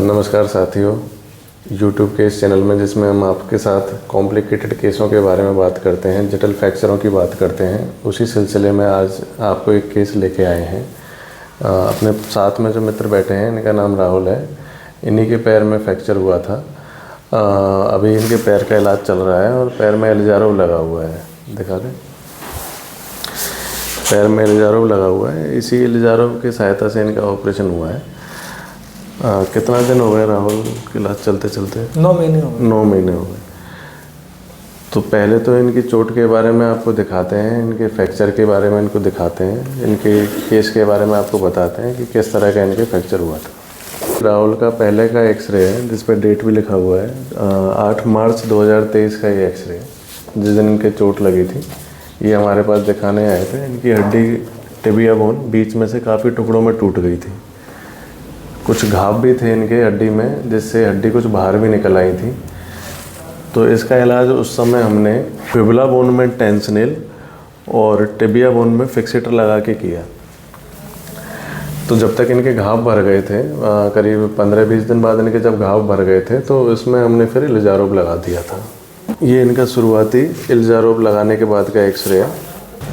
नमस्कार साथियों, YouTube के इस चैनल में जिसमें हम आपके साथ कॉम्प्लिकेटेड केसों के बारे में बात करते हैं, जटिल फ्रैक्चरों की बात करते हैं, उसी सिलसिले में आज आपको एक केस लेके आए हैं। अपने साथ में जो मित्र बैठे हैं इनका नाम राहुल है। इन्हीं के पैर में फ्रैक्चर हुआ था। अभी इनके पैर का इलाज चल रहा है और पैर में एलिजारोव लगा हुआ है। दिखा दें, पैर में एलिजारोव लगा हुआ है। इसी एलिजारोव की सहायता से इनका ऑपरेशन हुआ है। कितना दिन हो गए राहुल इलाज चलते चलते? 9 महीने हो गए। 9 महीने हो गए। तो पहले तो इनकी चोट के बारे में आपको दिखाते हैं, इनके फ्रैक्चर के बारे में इनको दिखाते हैं, इनके केस के बारे में आपको बताते हैं कि किस तरह का इनके फ्रैक्चर हुआ था। राहुल का पहले का एक्सरे है जिस पर डेट भी लिखा हुआ है। 8 मार्च 2023 का ये एक्सरे है जिस दिन इनके चोट लगी थी। ये हमारे पास दिखाने आए थे। इनकी हड्डी टिबिया बोन बीच में से काफ़ी टुकड़ों में टूट गई थी। कुछ घाव भी थे इनके हड्डी में जिससे हड्डी कुछ बाहर भी निकल आई थी। तो इसका इलाज उस समय हमने फिबुला बोन में टेंसनेल और टिबिया बोन में फिक्सेटर लगा के किया। तो जब तक इनके घाव भर गए थे, करीब 15-20 दिन बाद इनके जब घाव भर गए थे तो इसमें हमने फिर एलिजारोव लगा दिया था। ये इनका शुरुआती एलिजारोव लगाने के बाद का एक्सरे है।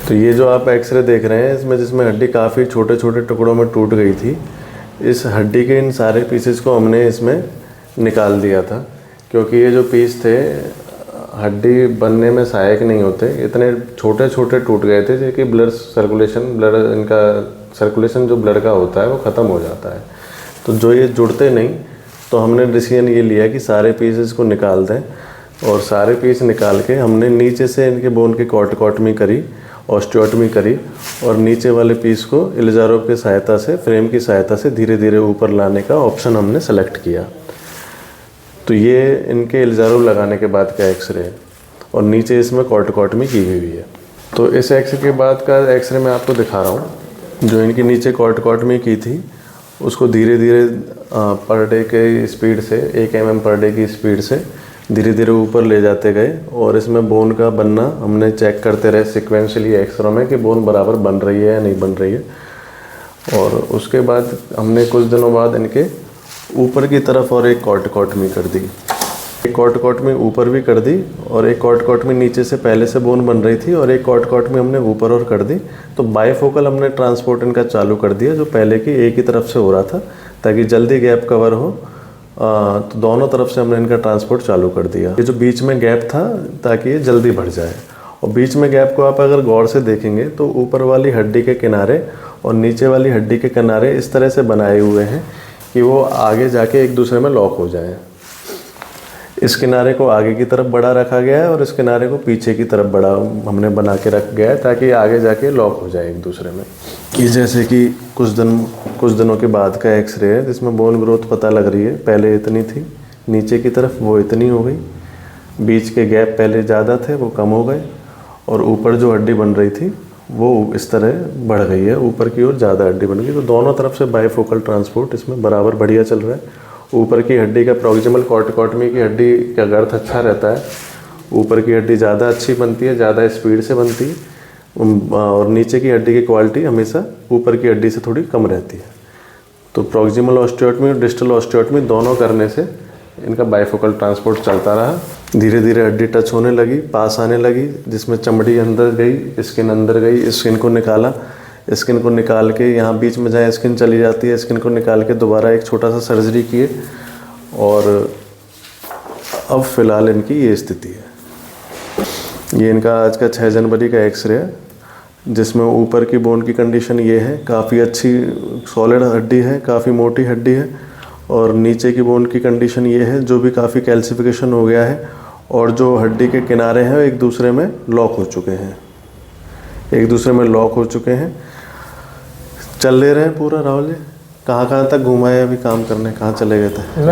तो ये जो आप एक्सरे देख रहे हैं इसमें जिसमें हड्डी काफ़ी छोटे छोटे टुकड़ों में टूट गई थी, इस हड्डी के इन सारे पीसेस को हमने इसमें निकाल दिया था, क्योंकि ये जो पीस थे हड्डी बनने में सहायक नहीं होते। इतने छोटे छोटे टूट गए थे कि ब्लड इनका सर्कुलेशन जो ब्लड का होता है वो ख़त्म हो जाता है। तो जो ये जुड़ते नहीं, तो हमने डिसीजन ये लिया कि सारे पीसेस को निकाल दें। और सारे पीस निकाल के हमने नीचे से इनके बोन की कॉर्टिकॉटमी करी, ऑस्टियोटमी करी और नीचे वाले पीस को एलिजारोव की सहायता से, फ्रेम की सहायता से धीरे धीरे ऊपर लाने का ऑप्शन हमने सेलेक्ट किया। तो ये इनके एलिजारोव लगाने के बाद का एक्सरे है और नीचे इसमें कॉर्टिकॉटमी की हुई है। तो इस एक्सरे के बाद का एक्सरे मैं आपको दिखा रहा हूँ। जो इनकी नीचे कॉर्टिकॉटमी की थी उसको धीरे धीरे पर डे के स्पीड से 1 mm पर डे की स्पीड से धीरे धीरे ऊपर ले जाते गए और इसमें बोन का बनना हमने चेक करते रहे सिक्वेंशली एक्सरे में कि बोन बराबर बन रही है या नहीं बन रही है। और उसके बाद हमने कुछ दिनों बाद इनके ऊपर की तरफ और एक कॉर्टिकॉटमी कर दी। एक कॉर्टिकॉटमी ऊपर भी कर दी और एक कॉर्टिकॉटमी नीचे से पहले से बोन बन रही थी और एक कॉर्टिकॉटमी हमने ऊपर और कर दी। तो बायफोकल हमने ट्रांसपोर्ट इनका चालू कर दिया, जो पहले की एक ही तरफ से हो रहा था ताकि जल्दी गैप कवर हो। तो दोनों तरफ से हमने इनका ट्रांसपोर्ट चालू कर दिया। ये जो बीच में गैप था ताकि ये जल्दी बढ़ जाए। और बीच में गैप को आप अगर गौर से देखेंगे तो ऊपर वाली हड्डी के किनारे और नीचे वाली हड्डी के किनारे इस तरह से बनाए हुए हैं कि वो आगे जाके एक दूसरे में लॉक हो जाए। इस किनारे को आगे की तरफ बड़ा रखा गया है और इस किनारे को पीछे की तरफ बड़ा हमने बना के रख गया है ताकि आगे जाके लॉक हो जाए एक दूसरे में। ये जैसे कि कुछ दिनों के बाद का एक्सरे है जिसमें बोन ग्रोथ पता लग रही है। पहले इतनी थी नीचे की तरफ, वो इतनी हो गई। बीच के गैप पहले ज़्यादा थे, वो कम हो गए। और ऊपर जो हड्डी बन रही थी वो इस तरह बढ़ गई है, ऊपर की ओर ज़्यादा हड्डी बन गई। तो दोनों तरफ से बायफोकल ट्रांसपोर्ट इसमें बराबर बढ़िया चल रहा है। ऊपर की हड्डी का प्रॉक्सिमल कॉर्टिकॉटमी की हड्डी का गर्थ अच्छा रहता है। ऊपर की हड्डी ज़्यादा अच्छी बनती है, ज़्यादा स्पीड से बनती है। और नीचे की हड्डी की क्वालिटी हमेशा ऊपर की हड्डी से थोड़ी कम रहती है। तो प्रॉक्सिमल ऑस्टियोटमी और डिस्टल ऑस्टियोटमी दोनों करने से इनका बायफोकल ट्रांसपोर्ट चलता रहा। धीरे धीरे हड्डी टच होने लगी, पास आने लगी, जिसमें चमड़ी अंदर गई, स्किन अंदर गई। स्किन को निकाला, स्किन को निकाल के यहाँ बीच में जहाँ स्किन चली जाती है, स्किन को निकाल के दोबारा एक छोटा सा सर्जरी किए। और अब फ़िलहाल इनकी ये स्थिति है। ये इनका आज का 6 जनवरी का एक्सरे है जिसमें ऊपर की बोन की कंडीशन ये है, काफ़ी अच्छी सॉलिड हड्डी है, काफ़ी मोटी हड्डी है। और नीचे की बोन की कंडीशन ये है जो भी काफ़ी कैल्सिफिकेशन हो गया है और जो हड्डी के किनारे हैं एक दूसरे में लॉक हो चुके हैं, एक दूसरे में लॉक हो चुके हैं। चल ले रहे हैं पूरा। राहुल जी कहाँ कहाँ तक घुमाए अभी काम करने? कहाँ चले गए थे?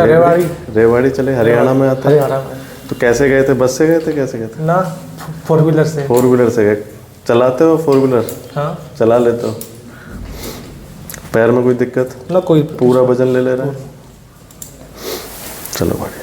रेवाड़ी चले, हरियाणा में आते हैं। तो कैसे गए थे? बस से गए थे? कैसे गए थे? ना, 4 व्हीलर से। 4 व्हीलर से गए। चलाते हो 4 व्हीलर? हाँ, चला लेते हो। पैर में कोई दिक्कत? ना, कोई। पूरा वजन ले रहा है? चलो बढ़िया।